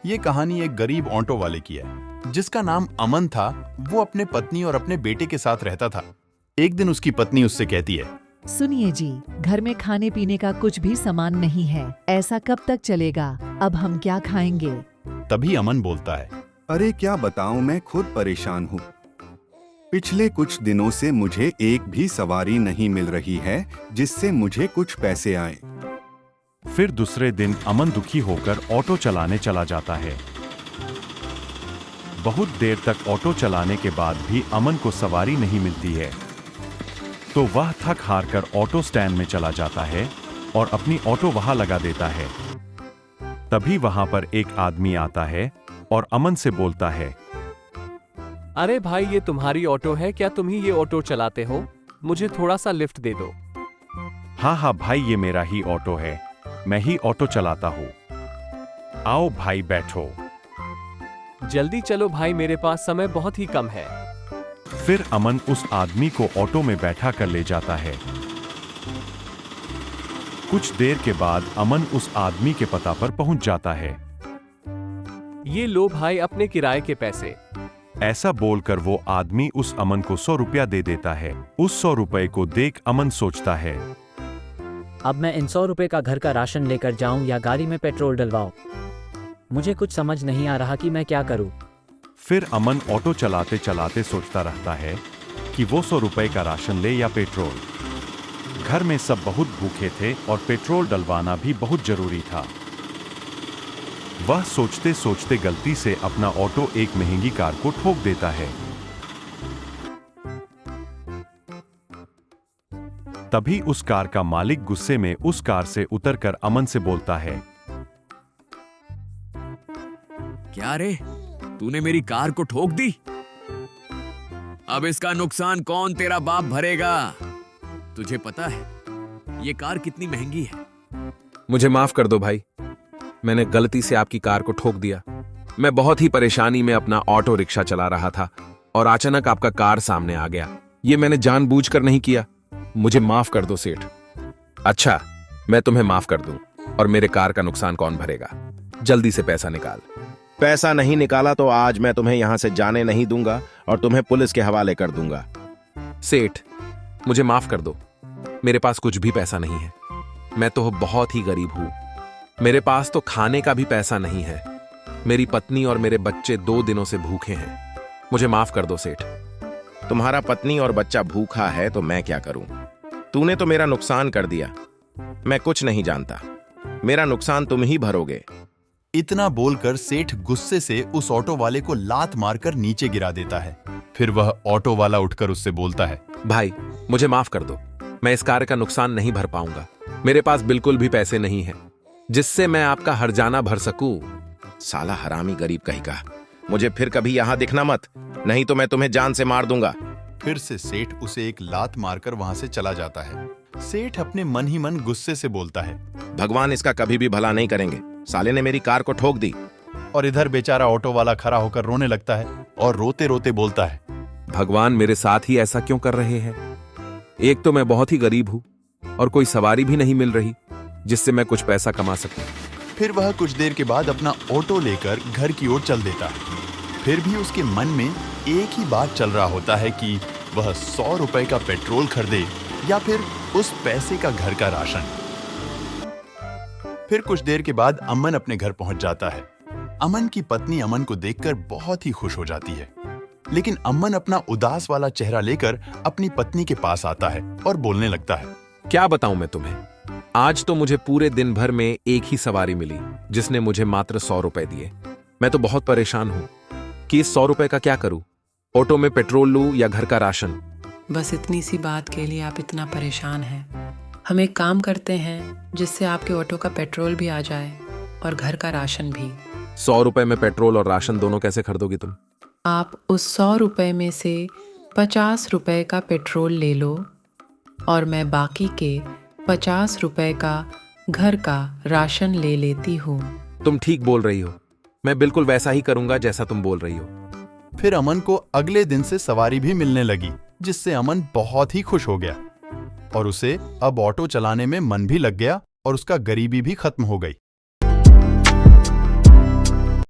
ये कहानी एक गरीब ऑटो वाले की है जिसका नाम अमन था। वो अपने पत्नी और अपने बेटे के साथ रहता था। एक दिन उसकी पत्नी उससे कहती है, सुनिए जी, घर में खाने पीने का कुछ भी सामान नहीं है। ऐसा कब तक चलेगा? अब हम क्या खाएंगे? तभी अमन बोलता है, अरे क्या बताऊं, मैं खुद परेशान हूँ। पिछले कुछ दिनों से मुझे एक भी सवारी नहीं मिल रही है जिससे मुझे कुछ पैसे आए। फिर दूसरे दिन अमन दुखी होकर ऑटो चलाने चला जाता है। बहुत देर तक ऑटो चलाने के बाद भी अमन को सवारी नहीं मिलती है, तो वह थक हार कर ऑटो स्टैंड में चला जाता है और अपनी ऑटो वहां लगा देता है। तभी वहां पर एक आदमी आता है और अमन से बोलता है, अरे भाई, ये तुम्हारी ऑटो है क्या? तुम ही ये ऑटो चलाते हो? मुझे थोड़ा सा लिफ्ट दे दो। हाँ हाँ भाई, ये मेरा ही ऑटो है, मैं ही ऑटो चलाता हूँ। आओ भाई बैठो। जल्दी चलो भाई, मेरे पास समय बहुत ही कम है। फिर अमन उस आदमी को ऑटो में बैठा कर ले जाता है। कुछ देर के बाद अमन उस आदमी के पता पर पहुंच जाता है। ये लो भाई अपने किराए के पैसे। ऐसा बोलकर वो आदमी उस अमन को 100 रुपया दे देता है। उस 100 रुपए को देख अमन सोचता है, अब मैं इन 100 रुपए का घर का राशन लेकर जाऊं या गाड़ी में पेट्रोल डलवाऊं? मुझे कुछ समझ नहीं आ रहा कि मैं क्या करूं। फिर अमन ऑटो चलाते चलाते सोचता रहता है कि वो 100 रुपए का राशन ले या पेट्रोल। घर में सब बहुत भूखे थे और पेट्रोल डलवाना भी बहुत जरूरी था। वह सोचते सोचते गलती से अपना ऑटो एक महंगी कार को ठोक देता है। तभी उस कार का मालिक गुस्से में उस कार से उतरकर अमन से बोलता है, क्या रे, तूने मेरी कार को ठोक दी? अब इसका नुकसान कौन तेरा बाप भरेगा? तुझे पता है ये कार कितनी महंगी है? मुझे माफ कर दो भाई, मैंने गलती से आपकी कार को ठोक दिया। मैं बहुत ही परेशानी में अपना ऑटो रिक्शा चला रहा था और अचानक आपका कार सामने आ गया। ये मैंने जानबूझकर नहीं किया, मुझे माफ कर दो सेठ। अच्छा, मैं तुम्हें माफ कर दूं, और मेरे कार का नुकसान कौन भरेगा? जल्दी से पैसा निकाल। पैसा नहीं निकाला तो आज मैं तुम्हें यहां से जाने नहीं दूंगा और तुम्हें पुलिस के हवाले कर दूंगा। सेठ, मुझे माफ कर दो, मेरे पास कुछ भी पैसा नहीं है। मैं तो बहुत ही गरीब हूं, मेरे पास तो खाने का भी पैसा नहीं है। मेरी पत्नी और मेरे बच्चे 2 दिनों से भूखे हैं। मुझे माफ कर दो सेठ। तुम्हारा पत्नी और बच्चा भूखा है तो मैं क्या करूं? तूने तो मेरा नुकसान कर दिया, मैं कुछ नहीं जानता। मेरा नुकसान तुम ही भरोगे। इतना बोलकर सेठ गुस्से से उस ऑटो वाले को लात मारकर नीचे गिरा देता है। फिर वह ऑटो वाला उठकर उससे बोलता है, भाई मुझे माफ कर दो, मैं इस कार का नुकसान नहीं भर पाऊंगा। मेरे पास बिल्कुल भी पैसे नहीं हैं जिससे मैं आपका हर्जाना भर सकूं। साला हरामी गरीब कहीं का, मुझे फिर कभी यहां दिखना मत, नहीं तो मैं तुम्हें जान से मार दूंगा। फिर से सेठ उसे एक लात मारकर वहां से चला जाता है। सेठ अपने मन ही मन गुस्से से बोलता है, भगवान इसका कभी भी भला नहीं करेंगे, साले ने मेरी कार को ठोक दी। और इधर बेचारा ऑटो वाला खड़ा होकर रोने लगता है और रोते रोते बोलता है, भगवान मेरे साथ ही ऐसा क्यों कर रहे हैं? एक तो मैं बहुत ही गरीब हूं और कोई सवारी भी नहीं मिल रही जिससे मैं कुछ पैसा कमा सकूं। फिर वह कुछ देर के बाद अपना ऑटो लेकर घर की ओर चल देता है। फिर भी उसके मन में एक ही बात चल रहा होता है कि वह 100 रुपए का पेट्रोल खरीदे या फिर उस पैसे का घर का राशन। फिर कुछ देर के बाद अमन अपने घर पहुंच जाता है। अमन की पत्नी अमन को देखकर बहुत ही खुश हो जाती है, लेकिन अमन अपना उदास वाला चेहरा लेकर अपनी पत्नी के पास आता है और बोलने लगता है, क्या बताऊं मैं तुम्हें, आज तो मुझे पूरे दिन भर में एक ही सवारी मिली जिसने मुझे मात्र 100 रुपए दिए। मैं तो बहुत परेशान हूं कि इस 100 रुपए का क्या करूं? ऑटो में पेट्रोल लूं या घर का राशन? बस इतनी सी बात के लिए आप इतना परेशान हैं। हम एक काम करते हैं जिससे आपके ऑटो का पेट्रोल भी आ जाए और घर का राशन भी। 100 रुपए में पेट्रोल और राशन दोनों कैसे खरीदोगी तुम? आप उस 100 रुपए में से 50 रुपए का पेट्रोल ले लो और मैं बाकी के 50 रुपए का घर का राशन ले लेती हूँ। तुम ठीक बोल रही हो, मैं बिल्कुल वैसा ही करूंगा जैसा तुम बोल रही हो। फिर अमन को अगले दिन से सवारी भी मिलने लगी, जिससे अमन बहुत ही खुश हो गया और उसे अब ऑटो चलाने में मन भी लग गया और उसका गरीबी भी खत्म हो गई।